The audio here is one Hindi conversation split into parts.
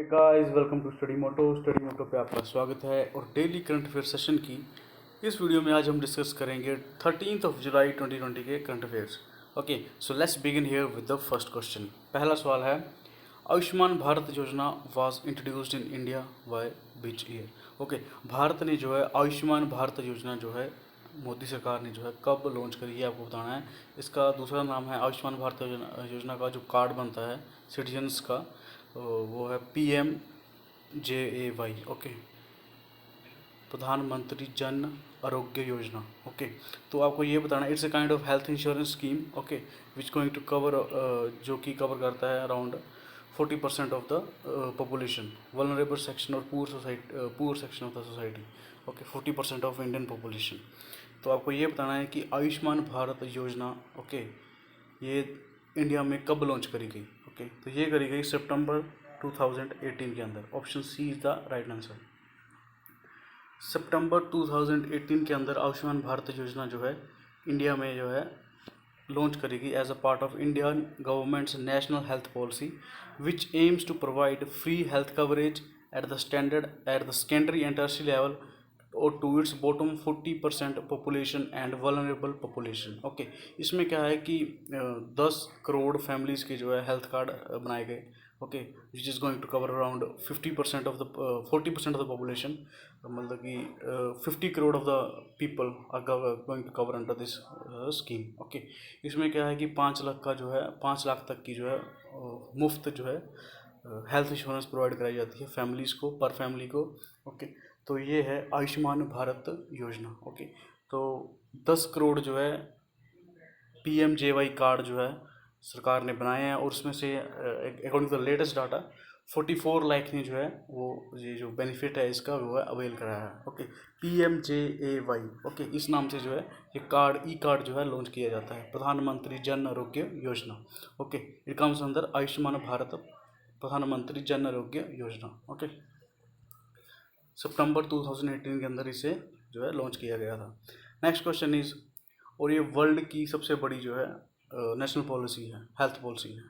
गाइस वेलकम टू स्टडी मोटो पे आपका स्वागत है। और डेली करंट अफेयर सेशन की इस वीडियो में आज हम डिस्कस करेंगे 13 जुलाई 2020 के current affairs. Okay, so let's begin here with the first question. पहला सवाल है, आयुष्मान भारत योजना was introduced in India by which year. Okay, Bharat ने जो है आयुष्मान भारत योजना जो है मोदी सरकार ने जो है कब लॉन्च करी है आपको बताना है। इसका दूसरा नाम है आयुष्मान भारत योजना का जो कार्ड बनता है सिटीजन्स का, वो है PMJAY। ओके, प्रधानमंत्री जन आरोग्य योजना। ओके, तो आपको ये बताना है it's a kind of health insurance scheme. Okay, which going to cover, जो कि कवर करता है around 40% of the population, vulnerable section और poor section of the society. Okay, 40% of Indian population. तो आपको ये बताना है कि आयुष्मान भारत योजना, ओके, ये इंडिया में कब लॉन्च करी गई। ओके, तो ये करी गई सितंबर 2018 के अंदर। Option C is the right answer. सितंबर 2018 के अंदर आयुष्मान भारत योजना जो है इंडिया में जो है लॉन्च करेगी as a part of Indian government's national health policy which aims to provide free health coverage at the secondary and tertiary level और to its bottom 40% population and vulnerable population. Okay, इसमें क्या है कि 10 करोड़ फैमिलीज़ के जो है हेल्थ कार्ड बनाए गए। Okay, which is going to cover around 50% of the 40% of the population, मतलब कि 50 crore of the people are going to cover under this scheme. Okay, इसमें क्या है कि 5 लाख का जो है 5 लाख तक की जो है मुफ्त जो है हेल्थ इंश्योरेंस प्रोवाइड कराई जाती है फैमिलीज़ को, पर फैमिली को। ओके, तो ये है आयुष्मान भारत योजना। ओके, तो 10 करोड़ जो है PMJY कार्ड जो है सरकार ने बनाए हैं, और उसमें से according to the latest data 44 lakh ने जो है वो ये जो बेनिफिट है इसका वो है अवेल कराया है। Okay, PMJAY। ओके, इस नाम से जो है ये कार्ड ई कार्ड जो है लॉन्च किया जाता है, प्रधानमंत्री Jan Arogya Yojana. Okay, it comes अंदर आयुष्मान भारत प्रधानमंत्री जन आरोग्य योजना। ओके, सितंबर 2018 के अंदर इसे जो है लॉन्च किया गया था। नेक्स्ट क्वेश्चन इज, और ये वर्ल्ड की सबसे बड़ी जो है नेशनल पॉलिसी है, हेल्थ पॉलिसी है,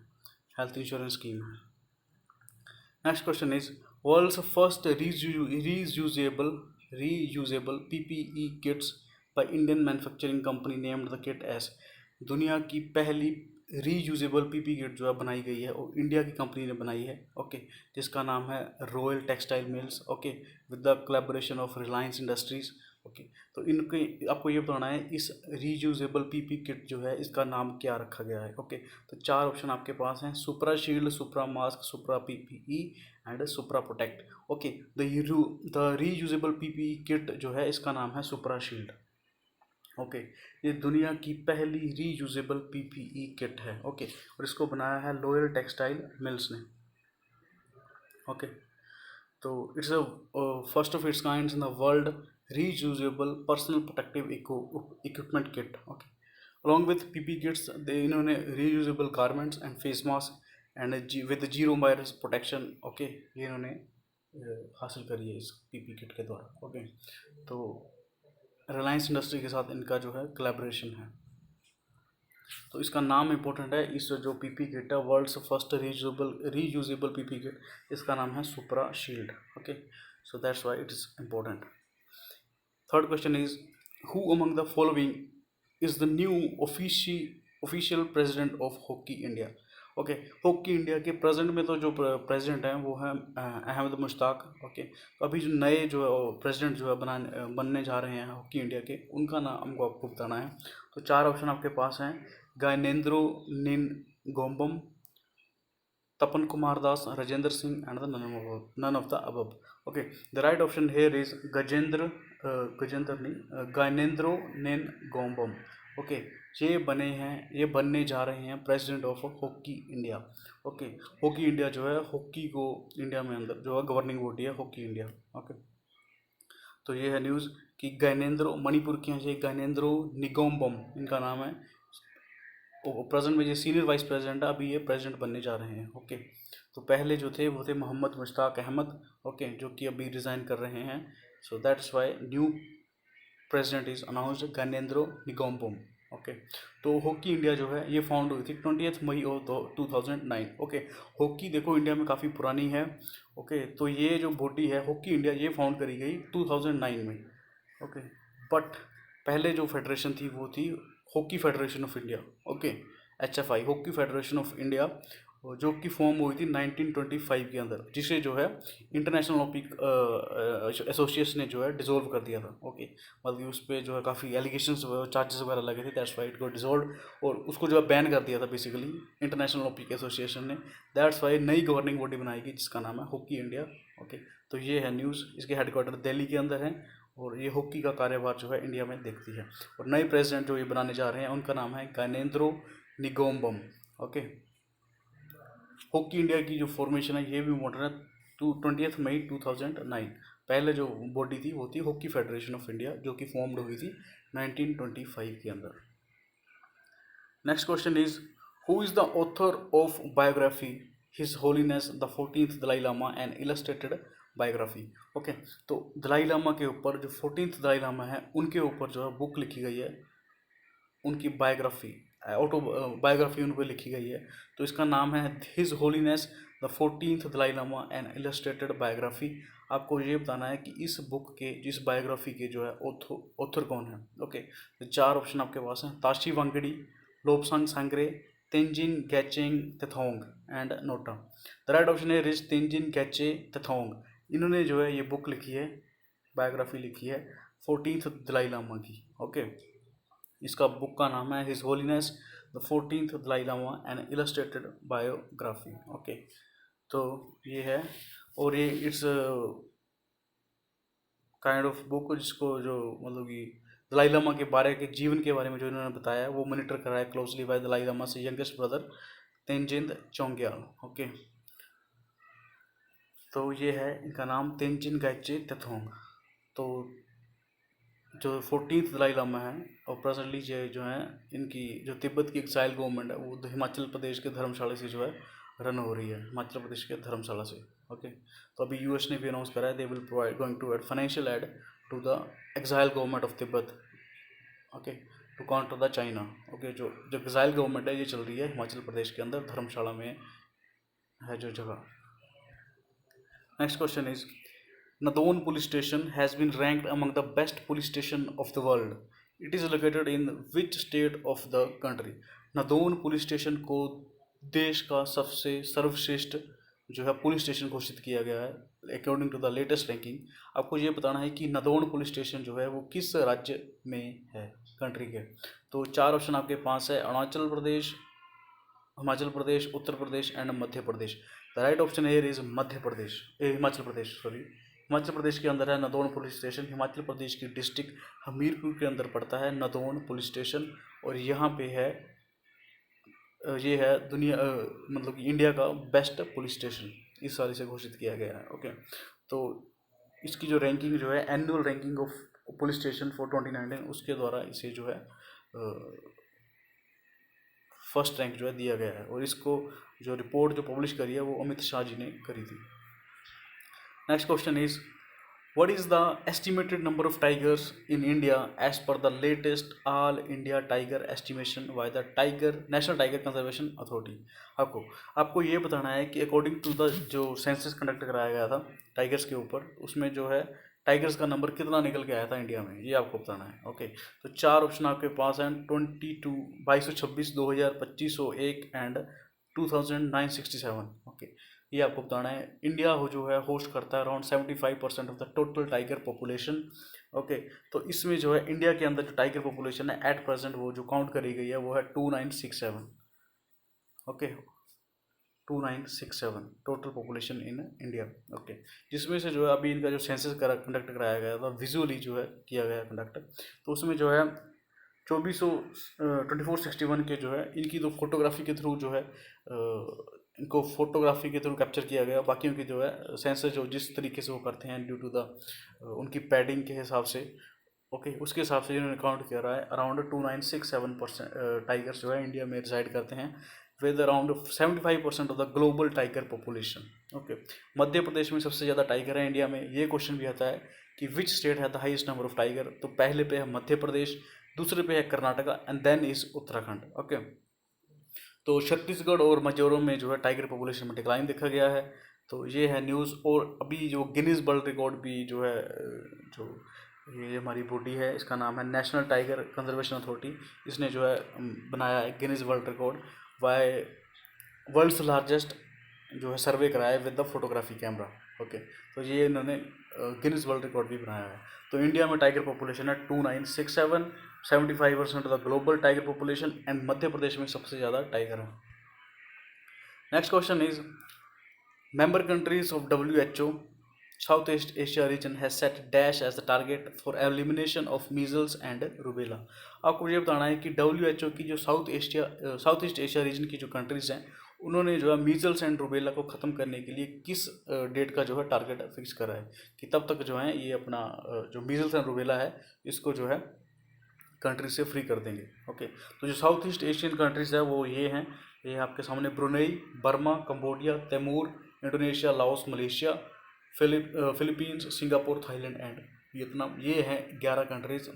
हेल्थ इंश्योरेंस स्कीम है। Next question is, world's first reusable PPE kits by Indian manufacturing company named the kit S. दुनिया की पहली रीयूजेबल PPE किट जो है बनाई गई है और इंडिया की कंपनी ने बनाई है। ओके, जिसका नाम है royal textile mills. Okay, with the collaboration of Reliance industries. Okay, तो इनके आपको ये बताना है इस रीयूजेबल PPE किट जो है इसका नाम क्या रखा गया है। ओके, तो 4 ऑप्शन आपके पास हैं, Supra Shield, Supra Mask, Supra PPE and Supra Protect. Okay, the reusable PPE kit जो है इसका नाम है सुपरा शील्ड। ओके, ये दुनिया की पहली रीयूजेबल PPE किट है। ओके, और इसको बनाया है लॉयल टेक्सटाइल मिल्स ने। ओके, तो it's a first of its kind in the world reusable personal protective equipment kit. Okay, along with PPE kits इन्होंने reusable garments and face mask and with zero virus protection, okay, ये इन्होंने हासिल करी है इस PPE किट के द्वारा। ओके, तो रिलायंस इंडस्ट्री के साथ इनका जो है कोलैबोरेशन है। तो इसका नाम इंपॉर्टेंट है, इस जो PPE किट है world's first reusable PPE kit, इसका नाम है Supra Shield. Okay, so that's why it is important. Third question is, who among the following is the new official president of hockey India. Okay, hockey India के प्रेजेंट में तो जो प्रेसिडेंट हैं वो हैं अहमद मुश्ताक। ओके, तो अभी जो नए जो प्रेसिडेंट जो है बनने जा रहे हैं हॉकी इंडिया के, उनका नाम हमको आपको बताना है। तो 4 ऑप्शन आपके पास हैं, Gyanendro Ningombam, Tapan Kumar Das, Rajendra Singh and the none of the above. Okay, the right option here is Gyanendro Ningombam. Okay, ये बनने जा रहे हैं president of hockey India. Okay, hockey India जो है हॉकी को इंडिया में अंदर जो है गवर्निंग बॉडी है हॉकी इंडिया। ओके, तो ये है न्यूज़ कि गायनेंद्रो, मणिपुर के हैं ये गायनेंद्रो निगोम्बम इनका नाम है। प्रेजेंट में ये सीनियर वाइस प्रेसिडेंट है, अभी ये प्रेसिडेंट बनने जा रहे हैं। ओके, तो पहले जो थे वो थे मोहम्मद मुश्ताक अहमद। ओके, जो कि अभी रिज़ाइन कर रहे हैं। So that's why new president is announced Gyanendro Ningombam. Okay. तो हॉकी इंडिया जो है ये फाउंड हुई थी 20 मई और 2009। ओके। हॉकी देखो इंडिया में काफ़ी पुरानी है। ओके। तो ये जो बॉडी है हॉकी इंडिया ये फाउंड करी गई 2009 में। ओके। बट पहले जो फेडरेशन थी वो थी hockey federation of India. Okay. HFI hockey federation of India, जो कि फॉर्म हुई थी 1925 के अंदर, जिसे जो है इंटरनेशनल ओलंपिक एसोसिएशन ने जो है डिसॉल्व कर दिया था। ओके। मतलब उस पर जो है काफ़ी एलिगेशंस चार्जेस वगैरह लगे थे, that's why it got dissolve, और उसको जो है बैन कर दिया था बेसिकली इंटरनेशनल ओलंपिक एसोसिएशन ने। दैट्स वाई नई गवर्निंग बॉडी बनाएगी जिसका नाम है हॉकी इंडिया। ओके। तो ये है न्यूज़। इसके हेडक्वार्टर दिल्ली के अंदर है और ये हॉकी का कार्यभार जो है इंडिया में देखती है। और नए प्रेसिडेंट जो ये बनाने जा रहे हैं उनका नाम है Gyanendro Ningombam. Okay. Hockey India की जो फॉर्मेशन है ये भी इम्पोर्टेंट है। 20 मई 2009 पहले जो बॉडी थी वो थी हॉकी फेडरेशन ऑफ इंडिया, जो कि फॉर्म्ड हुई थी 1925 के अंदर। Next question is who is the author of biography his holiness the 14th Dalai Lama and illustrated biography. Okay. तो दलाई लामा के ऊपर जो 14th दलाई लामा है उनके ऊपर जो है बुक लिखी गई है, उनकी बायोग्राफी, ऑटो बायोग्राफी उन पर लिखी गई है। तो इसका नाम है his holiness the 14th Dalai Lama and illustrated biography. आपको ये बताना है कि इस बुक के, जिस बायोग्राफी के जो है ऑथर कौन है। ओके। तो 4 ऑप्शन आपके पास हैं, ताशी वांगडी, लोबसांग सांगरे, तेंजिन गैचेंग Tethong and NOTA. The right option है रिज तेंजिन गैचे तेथोंग। इन्होंने जो है ये बुक लिखी है, बायोग्राफी लिखी है 14th दलाई लामा की। ओके। इसका बुक का नाम है his holiness the 14th Dalai Lama and illustrated biography. Okay. तो ये है, और ये इट्स काइंड ऑफ बुक जिसको जो मतलब कि दलाई लामा के बारे के जीवन के बारे में जो इन्होंने बताया वो मॉनिटर करा है क्लोजली बाय दलाई लामा से यंगेस्ट ब्रदर तेंजिन चोंग्याल। ओके। तो ये है इनका नाम तेंजिन गैचे तेथोंग। तो जो 14th दलाई लामा है और प्रेजेंटली जो है इनकी जो तिब्बत की एक्साइल गवर्नमेंट है वो हिमाचल प्रदेश के धर्मशाला से जो है रन हो रही है, हिमाचल प्रदेश के धर्मशाला से। ओके। तो अभी यूएस ने भी अनाउंस करा है they will provide going to aid financial aid to the exile government of Tibet. Okay. To counter the China. Okay. जो जो एक्साइल गवर्नमेंट है ये चल रही है हिमाचल प्रदेश के अंदर धर्मशाला में है जो जगह। Next question is Nadon police station has been ranked among the best police station of the world. It is located in which state of the country? Nadon police station को देश का सबसे सर्वश्रेष्ठ जो है पुलिस स्टेशन घोषित किया गया है according to the latest ranking. आपको ये बताना है कि नदौन पुलिस स्टेशन जो है वो किस राज्य में है कंट्री के। तो 4 ऑप्शन आपके पास है, Arunachal Pradesh, Himachal Pradesh, Uttar Pradesh and Madhya Pradesh. The right option here is Madhya Pradesh, Himachal Pradesh, sorry. Himachal Pradesh के अंदर है नदौन पुलिस स्टेशन। हिमाचल प्रदेश की डिस्ट्रिक्ट हमीरपुर के अंदर पड़ता है नदौन पुलिस स्टेशन, और यहाँ पे है ये है दुनिया मतलब कि इंडिया का बेस्ट पुलिस स्टेशन इस साल से घोषित किया गया है। ओके। तो इसकी जो रैंकिंग जो है annual ranking of police station for 2019 उसके द्वारा इसे जो है फर्स्ट रैंक जो है दिया गया है, और इसको जो रिपोर्ट जो पब्लिश करी है वो अमित शाह जी ने करी थी। Next question is what is the estimated number of tigers in India as per the latest All India Tiger Estimation by the National Tiger Conservation Authority? आपको ये बताना है कि अकॉर्डिंग टू द जो सेंसस कंडक्ट कराया गया था टाइगर्स के ऊपर, उसमें जो है टाइगर्स का नंबर कितना निकल के आया था इंडिया में, ये आपको बताना है। ओके। तो 4 ऑप्शन आपके पास हैं 2226, 2000, 2501 एंड 2967। ओके। ये आपको बताना है। इंडिया हो जो है होस्ट करता है around 75% of the total tiger population. Okay. तो इसमें जो है इंडिया के अंदर जो टाइगर पॉपुलेशन है एट प्रेजेंट वो जो काउंट करी गई है वो है 2967। Okay. 2967 total population in India. Okay. जिसमें से जो है अभी इनका जो सेंसस कंडक्ट कराया गया था विजुअली जो है किया गया कंडक्ट, तो उसमें जो है 2461 के जो है इनकी तो फोटोग्राफी के थ्रू जो है इनको फोटोग्राफी के थ्रू कैप्चर किया गया। बाकियों की जो है सेंसर जो जिस तरीके से वो करते हैं ड्यू टू द उनकी पैडिंग के हिसाब से। ओके। उसके हिसाब से इन्होंने काउंट किया रहा है अराउंड 2967% टाइगर्स जो है इंडिया में रिसाइड करते हैं with around 75% of the global tiger population. Okay. Madhya Pradesh में सबसे ज़्यादा टाइगर है इंडिया में। ये क्वेश्चन भी आता है कि विच स्टेट है the highest number of tiger, तो पहले पे है मध्य प्रदेश, दूसरे पे है Karnataka and then is Uttarakhand. Okay, तो छत्तीसगढ़ और मिजोरम में जो है टाइगर पॉपुलेशन में डिक्लाइन देखा गया है। तो ये है न्यूज़। और अभी जो गिनीज वर्ल्ड रिकॉर्ड भी जो है जो ये हमारी बॉडी है, इसका नाम है नेशनल टाइगर कंजर्वेशन अथॉरिटी, इसने जो है बनाया है Guinness world record by world's largest जो है सर्वे कराया है with the photography camera. Okay, तो ये इन्होंने गिनीज वर्ल्ड रिकॉर्ड भी बनाया है। तो इंडिया में टाइगर पॉपुलेशन है 2967, 75% of the global tiger population, and Madhya Pradesh में सबसे ज़्यादा टाइगर है। Next question is member countries of WHO Southeast Asia region has set dash as the target for elimination of measles and rubella। आपको ये बताना है कि WHO की जो साउथ ईस्ट एशिया रीजन की जो कंट्रीज़ हैं, उन्होंने जो है मीजल्स एंड रूबेला को ख़त्म करने के लिए किस डेट का जो है टारगेट फिक्स करा है कि तब तक जो है ये अपना जो मीजल्स एंड रूबेला है इसको जो है कंट्री से फ्री कर देंगे। ओके, तो जो साउथ ईस्ट एशियन कंट्रीज़ है वो ये हैं, ये आपके सामने Brunei, Burma, Cambodia, Timor, Indonesia, Laos, Malaysia, Philippines, Singapore, Thailand and Vietnam. ये हैं 11 countries,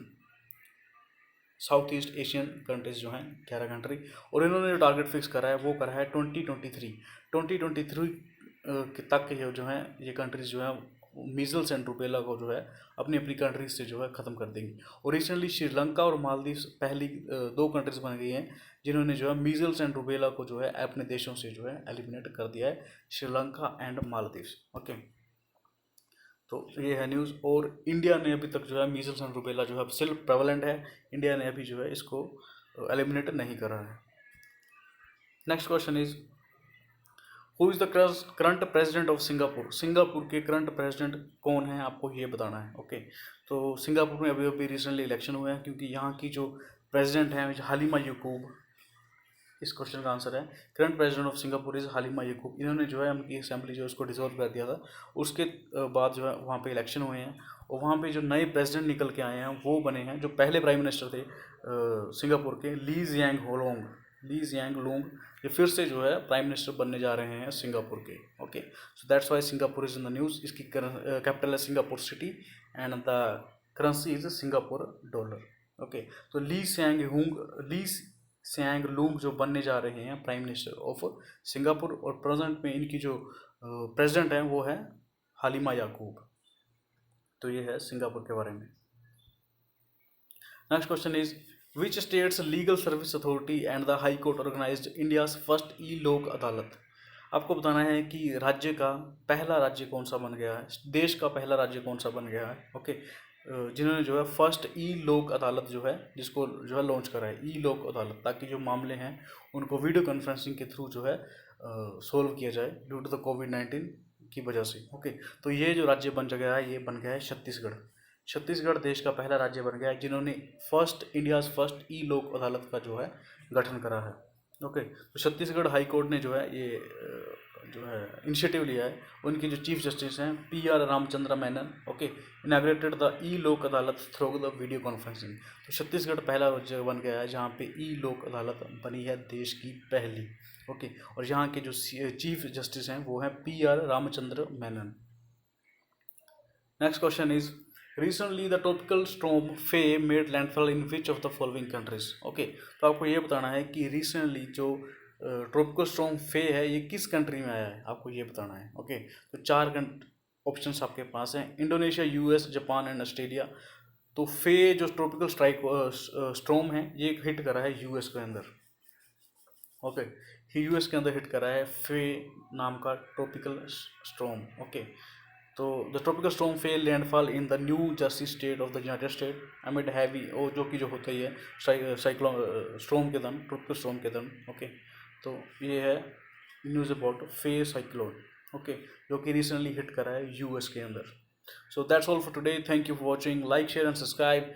south east Asian countries जो हैं 11 कंट्री। और इन्होंने जो टारगेट फिक्स करा है वो करा है 2023 तक जो है ये कंट्रीज जो है मीजल्स एंड रूबेला को जो है अपनी अपनी कंट्रीज से जो है ख़त्म कर देंगी। और रिसेंटली श्रीलंका और मालदीव पहली 2 कंट्रीज बन गई हैं जिन्होंने जो है मीजल्स एंड रूबेला को जो है अपने देशों से जो है एलिमिनेट कर दिया है, श्रीलंका एंड मालदीव्स। ओके, तो ये है न्यूज़। और इंडिया ने अभी तक जो है मीजल्स एंड रूबेला जो है स्टिल प्रेवलेंट है, इंडिया ने अभी जो है इसको एलिमिनेट नहीं करा है। Next question is who is the current president of Singapore. Singapore के करंट प्रेसिडेंट कौन है आपको ये बताना है। ओके, तो सिंगापुर में अभी अभी रिसेंटली इलेक्शन हुए हैं, क्योंकि यहाँ की जो प्रेसिडेंट हैं हालिमा याकूब, इस क्वेश्चन का आंसर है current president of Singapore is Halimah Yacob. इन्होंने जो है उनकी असेंबली जो है उसको डिसॉल्व कर दिया था, उसके बाद जो है वहाँ पे इलेक्शन हुए हैं और वहाँ पे जो नए प्रेसिडेंट निकल के आए हैं वो बने हैं जो पहले प्राइम मिनिस्टर थे सिंगापुर के, ली जियांग लूंग, ये फिर से जो है प्राइम मिनिस्टर बनने जा रहे हैं सिंगापुर के। Okay, so that's Y Singapore is in the news. इसकी कैपिटल है Singapore city and the currency is Singapore dollar. Okay, तो ली सियांग लूंग जो बनने जा रहे हैं प्राइम मिनिस्टर ऑफ सिंगापुर, और प्रेजेंट में इनकी जो प्रेसिडेंट हैं वो है हालिमा याकूब। तो ये है सिंगापुर के बारे में। Next question is which states legal service authority and the high court organized India's first e Lok Adalat. आपको बताना है कि राज्य का पहला राज्य कौन सा बन गया है, देश का पहला राज्य कौन सा बन गया है। ओके, जिन्होंने जो है फर्स्ट ई लोक अदालत जो है जिसको जो है लॉन्च करा है, ई लोक अदालत, ताकि जो मामले हैं उनको वीडियो कॉन्फ्रेंसिंग के थ्रू जो है सोल्व किया जाए ड्यू टू द कोविड-19 की वजह से। ओके, तो ये जो राज्य बन गया है ये बन गया है छत्तीसगढ़ देश का पहला राज्य बन गया है जिन्होंने इंडियाज़ फर्स्ट ई लोक अदालत का जो है गठन करा है। ओके, तो छत्तीसगढ़ हाई कोर्ट ने जो है ये जो है इनिशिएटिव लिया है। उनके जो चीफ जस्टिस हैं PR Ramachandra Menon, okay, inaugurated the e Lok Adalat through the video conferencing. तो छत्तीसगढ़ पहला राज्य बन गया है जहाँ पे ई लोक अदालत बनी है देश की पहली। ओके, और यहाँ के जो चीफ जस्टिस हैं वो हैं PR Ramachandra Menon. Next question is recently the tropical storm Faye made landfall in which of the following countries. Okay, तो आपको ये बताना है कि रिसेंटली जो ट्रॉपिकल स्टॉर्म फे है ये किस कंट्री में आया है, आपको ये बताना है। ओके, तो 4 ऑप्शंस आपके पास हैं, Indonesia, US, Japan and Australia. तो फे जो ट्रॉपिकल स्टॉर्म है ये हिट करा है US के अंदर। ओके, US के अंदर हिट करा है फे नाम का ट्रॉपिकल स्टॉर्म। ओके, तो the tropical storm fail landfall in the new Jersey state of the United state amid heavy, और जो कि जो होता ही है साइक्लोन स्टॉर्म के दौरान, ट्रॉपिकल स्टॉर्म के दौरान। ओके, तो ये है न्यूज़ अबाउट फे साइक्लोन। ओके, जो कि रिसेंटली हिट करा है US के अंदर। So that's all for today, thank you for watching, like share and subscribe.